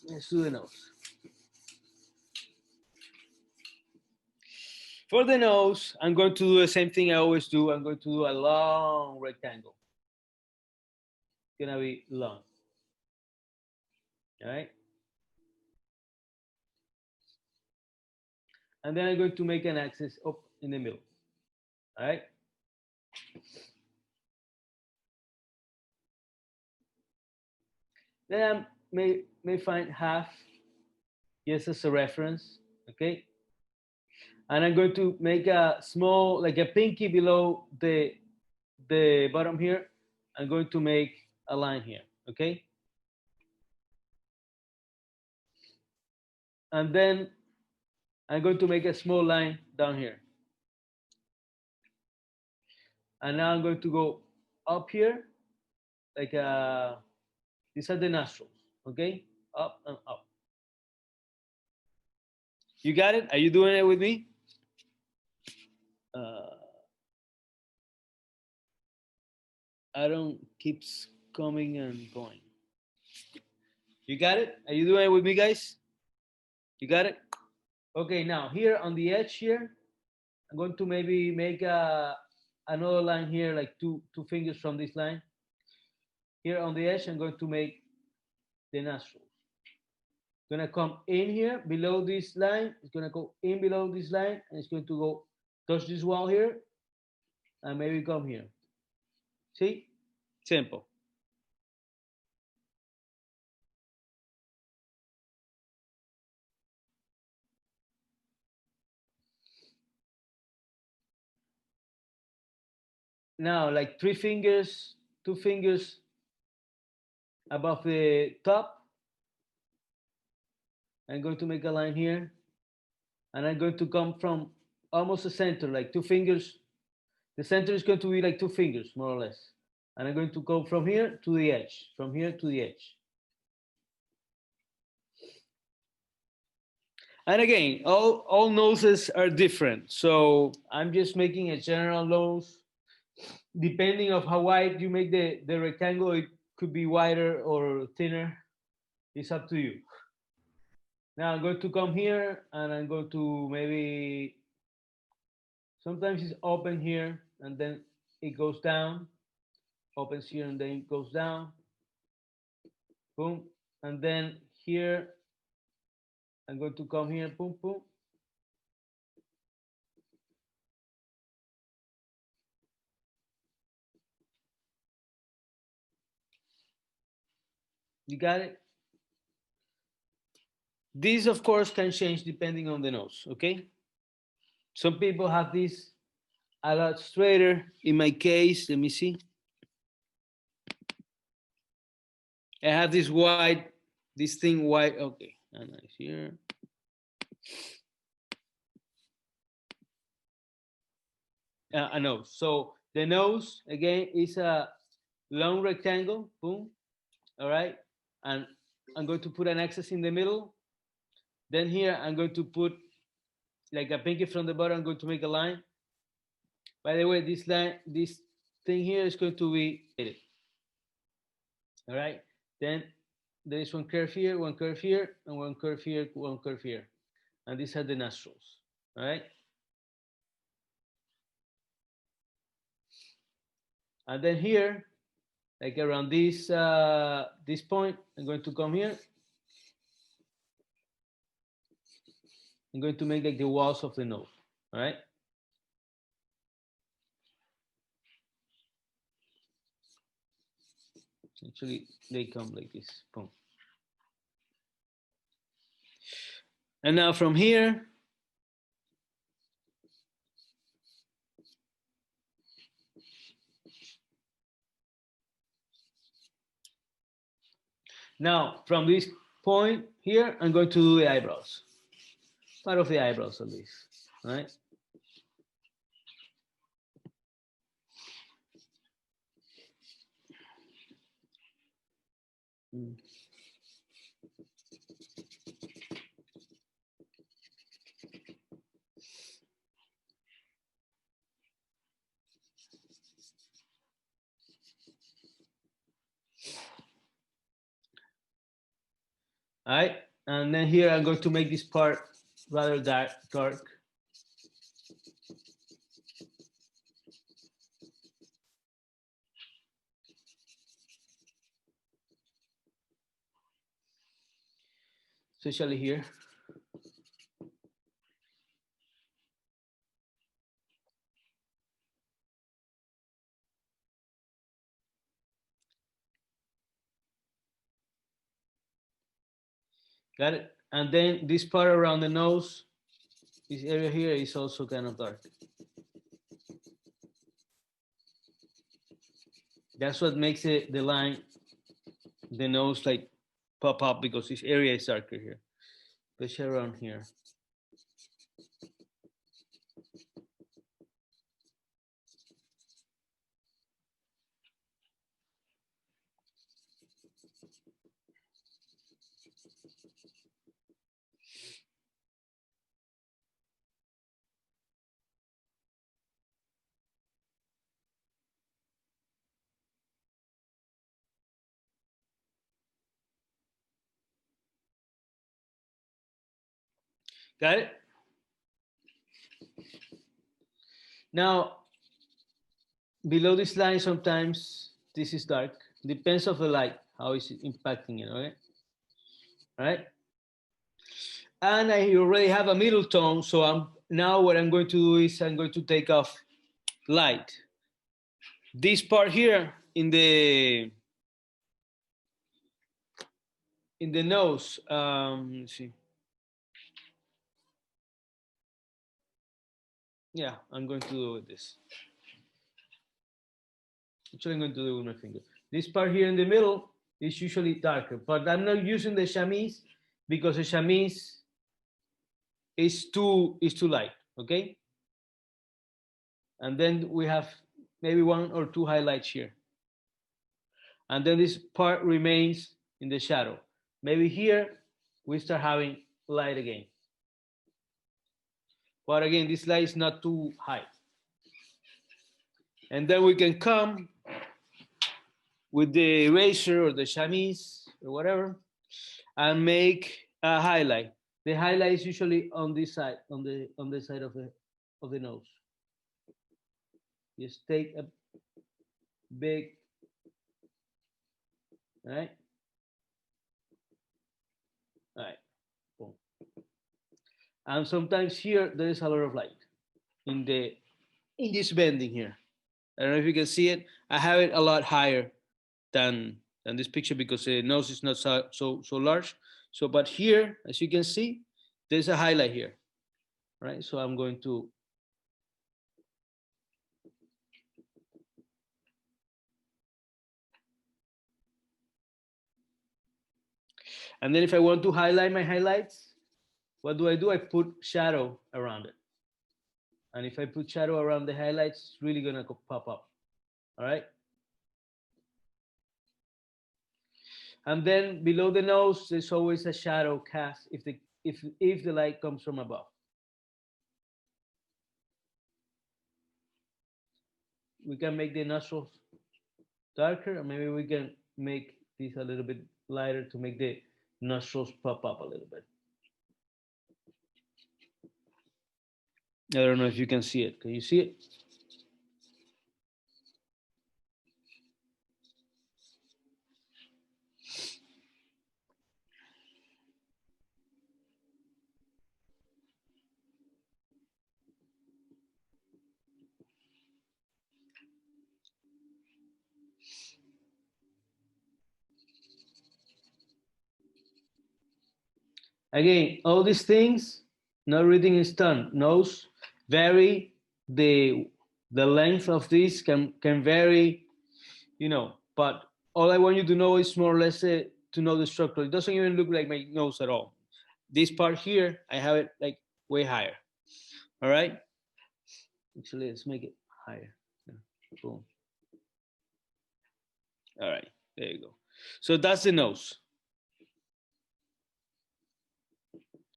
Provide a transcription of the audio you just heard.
Let's do the nose. For the nose, I'm going to do the same thing I always do. I'm going to do a long rectangle. It's gonna be long. All right. And then I'm going to make an axis up in the middle. All right. Then I may find half just as a reference. Okay. And I'm going to make a small, like a pinky below the bottom here. I'm going to make a line here. Okay. And then I'm going to make a small line down here. And now I'm going to go up here, like these are the nostrils, okay? Up and up. You got it? Are you doing it with me? I don't keeps coming and going. You got it? Are you doing it with me, guys? You got it? Okay, now here on the edge here, I'm going to maybe make another line here, like two fingers from this line. Here on the edge, I'm going to make the nostrils. Gonna come in here below this line. It's gonna go in below this line, and it's going to go touch this wall here, and maybe come here. See? Simple. Now, like two fingers above the top. I'm going to make a line here, and I'm going to come from almost the center, like two fingers. The center is going to be like two fingers, more or less. And I'm going to go from here to the edge, from here to the edge. And again, all noses are different. So I'm just making a general nose. Depending of how wide you make the rectangle, it could be wider or thinner. It's up to you. Now I'm going to come here and I'm going to maybe, sometimes it's open here and then it goes down. Opens here and then it goes down. Boom. And then here, I'm going to come here, boom, boom. You got it? This, of course, can change depending on the nose, okay? Some people have this a lot straighter. In my case, let me see. I have this wide, this thing wide, okay. And nice here. A nose. So the nose, again, is a long rectangle, boom, all right? And I'm going to put an axis in the middle. Then here, I'm going to put like a pinky from the bottom. I'm going to make a line. By the way, this line, this thing here is going to be, all right? Then there is one curve here, and one curve here, one curve here. And these are the nostrils, all right? And then here, like around this this point, I'm going to come here. I'm going to make like the walls of the nose, all right? Actually, they come like this, boom. And now from here, now from this point here, I'm going to do the eyebrows. Part of the eyebrows at least, all right? All right, and then here I'm going to make this part rather dark. Especially here. Got it? And then this part around the nose, this area here is also kind of dark. That's what makes it the line, the nose like pop up because this area is darker here, especially around here. Got it? Now, below this line, sometimes this is dark. Depends of the light, how is it impacting it, okay? All right? And I already have a middle tone, so now what I'm going to do is I'm going to take off light. This part here in the nose, let's see. Yeah, I'm going to do with this. Actually, I'm going to do it with my finger. This part here in the middle is usually darker, but I'm not using the chamois because the chamois is too light, okay? And then we have maybe one or two highlights here. And then this part remains in the shadow. Maybe here we start having light again. But again, this light is not too high. And then we can come with the eraser or the chamois or whatever and make a highlight. The highlight is usually on this side, on the side of the nose. Just take a big, right? All right, boom. And sometimes here there is a lot of light in this bending here. I don't know if you can see it. I have it a lot higher than this picture because the nose is not so large. So, but here, as you can see, there's a highlight here, right? So I'm going to and then if I want to highlight my highlights, what do? I put shadow around it. And if I put shadow around the highlights, it's really gonna pop up. All right. And then below the nose, there's always a shadow cast if the light comes from above. We can make the nostrils darker, or maybe we can make this a little bit lighter to make the nostrils pop up a little bit. I don't know if you can see it. Can you see it? Again, all these things, not reading in stone. Nose vary. The length of this can vary, but all I want you to know is more or less to know the structure. It doesn't even look like my nose at all. This part here, I have it like way higher. All right. Actually, let's make it higher. Boom. All right, there you go. So that's the nose.